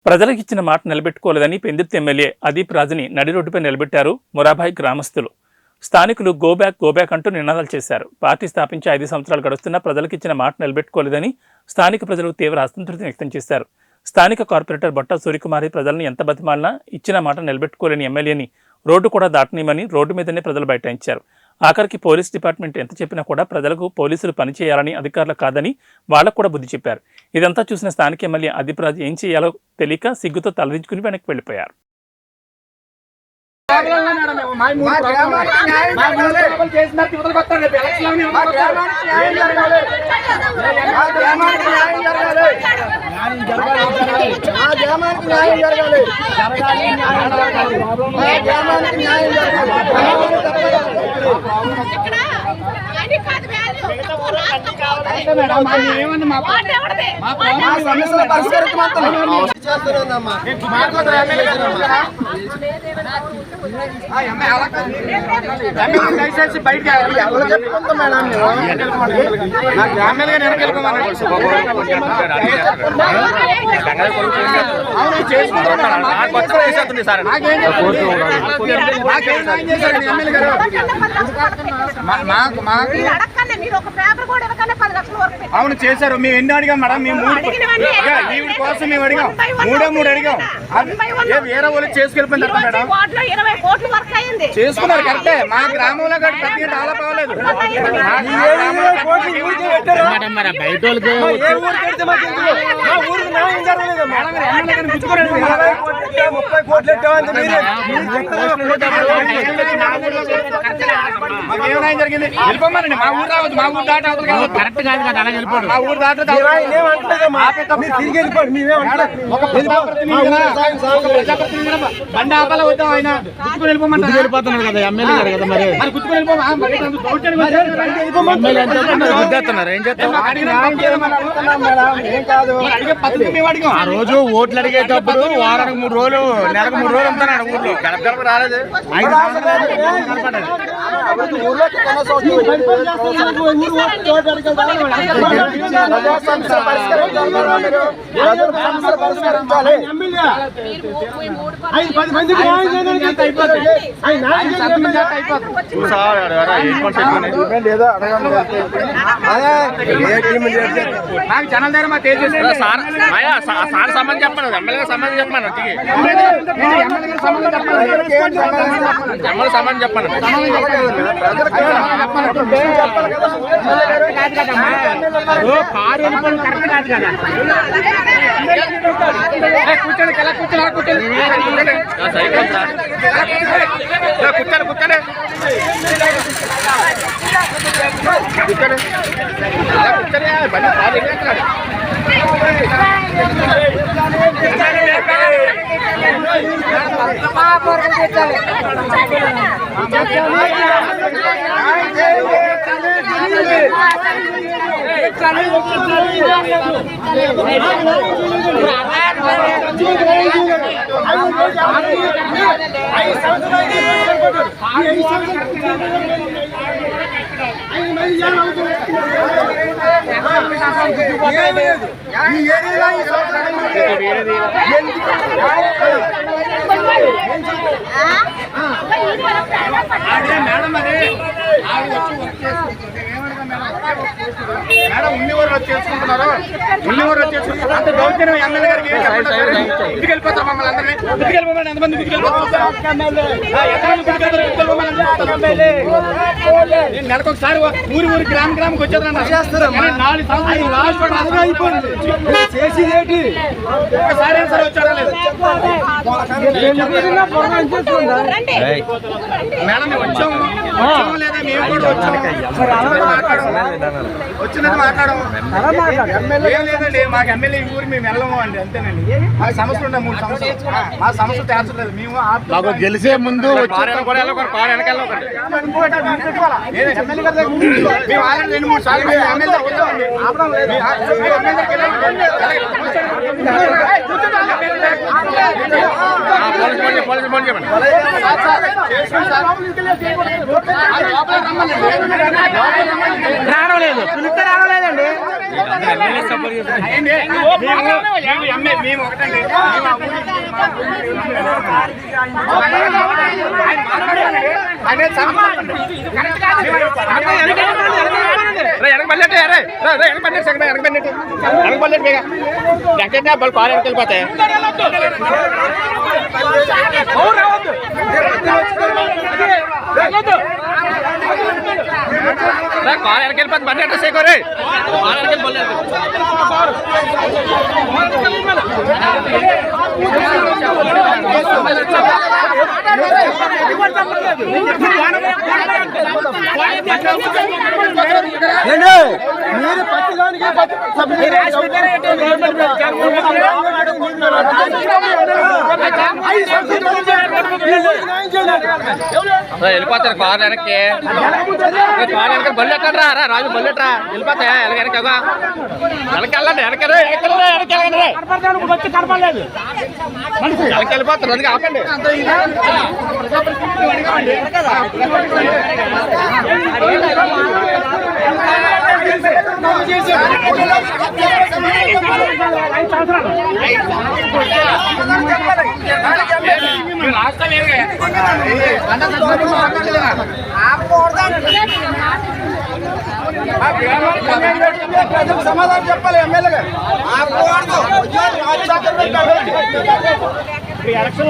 ప్రజలకు ఇచ్చిన మాట నిలబెట్టుకోలేదని పెందుర్తి ఎమ్మెల్యే అదీప్ రాజుని నడి రోడ్డుపై నిలబెట్టారు మొరాబాయ్ గ్రామస్తులు. స్థానికులు గోబ్యాక్ అంటూ నినాదాలు చేశారు. పార్టీ స్థాపించి 5 సంవత్సరాలు గడుస్తున్నా ప్రజలకు ఇచ్చిన మాట నిలబెట్టుకోలేదని స్థానిక ప్రజలు తీవ్ర అసంతృప్తిని వ్యక్తం చేశారు. స్థానిక కార్పొరేటర్ బొట్ట సూర్యకుమారి ప్రజలను ఎంత బతిమాలినా ఇచ్చిన మాట నిలబెట్టుకోలేని ఎమ్మెల్యేని రోడ్డు కూడా దాటనీయమని రోడ్డు మీదనే ప్రజలు బైఠాయించారు. ఆఖరికి పోలీస్ డిపార్ట్మెంట్ ఎంత చెప్పినా కూడా ప్రజలకు పోలీసులు పనిచేయాలని అధికారులు కాదని వాళ్లకు కూడా బుద్ధి చెప్పారు. ఇదంతా చూసిన స్థానిక ఎమ్మెల్యే అదీప్ రాజు ఏం చేయాలో తెలియక సిగ్గుతో తలదించుకుని వెనక్కి వెళ్లిపోయారు. అవును చేశారు. మేము ఎన్ని అడిగాం మేడం? మేము 3 కోసం మేము అడిగాం, 3 అడిగాం. వేరే వాళ్ళు చేసుకెళ్ళిపోయినారు మేడం. చేసుకున్నారు కరెక్టే. మా గ్రామంలో ప్రతి డెవలప్ అవ్వలేదు. ఏమైనా జరిగింది వెళ్ళిపోమనండి. మా ఊరు రావద్దు, మా ఊరు దాట కరెక్ట్ కాదు కదా. అలా వెళ్ళిపోండి. మా ఊరు దాట బండి ఆపాల వద్దాం. ఆయన గుర్తుకుని వెళ్ళిపోమంటారు. వెళ్ళిపోతున్నారు కదా ఎమ్మెల్యే గారు కదా. మరి గుర్తుకుని వెళ్ళిపోతున్నారు. ఏం చేస్తాం? ఆ రోజు ఓట్లు అడిగేటప్పుడు వారానికి 3 రోజులు, నెలకు 3 రోజులు ఉంటాను ఊర్లో. గడప రాలేదు. 5 నాకు జనం దగ్గర మా సార్ సంబంధం చెప్పాను, ఎమ్మెల్యే సంబంధం చెప్పాను, సంబంధం చెప్పాను. కూర్చోండి, కూర్చోండి, మేడం ఉన్నివారు చేసుకుంటున్నారు. ఉన్నివారు చేసుకుంటున్నారు అంత దౌర్జన్యం ఎమ్మెల్యే గారికి ఇంటికి వెళ్ళిపోతారు. మమ్మల్ని అందరినీ ఇంటికి వెళ్ళిపోమని ఎంతమంది ఇంటికి వెళ్ళిపోతారు? నెలకు ఒకసారి ఊరి గ్రామంకి వచ్చేదండి. 4 సంవత్సరాలు అయిపోయింది. ఒకసారి సరే వచ్చారా లేదు? మేడం మేము వచ్చాము లేదా? మేము కూడా వచ్చాము. వచ్చినట్టు మాట్లాడము. ఏం లేదండి, మాకు ఎమ్మెల్యే ఊరి మేము వెళ్ళము అండి, అంతేనండి. మాకు సమస్యలు ఉన్నాయి 3 సంవత్సరాలు. మా సమస్య తీర్చలేదు. మేము గెలిచే ముందు మేము ఆల్రెడీ 2-3 సార్లు ఎమ్మెల్యే ఫోన్ చేయండి. రావలేదు, పిలిస్తే రావలేదండి. మేము ఒకటండి, కాలు వెనకెళ్ళిపోతాయి. కాలు వెనకెళ్ళిపోతుంది, బండి అడ్రస్ చేయకోరే. మీరు పత్తిలోనికి వెళ్ళిపోతారు కారు వెనక్కి. కారు వెనక బళ్ళు ఎట్టరా రా రాజు, బళ్ళు ఎట్టరా వెళ్ళిపోతాయా వెనక వెనక్కి వెళ్ళండి. వెనక వెళ్ళిపోతారు, అందుకే ఆపండి. సమాధానం చెప్పాలి ఎమ్మెల్యే గారు. ఎలక్షన్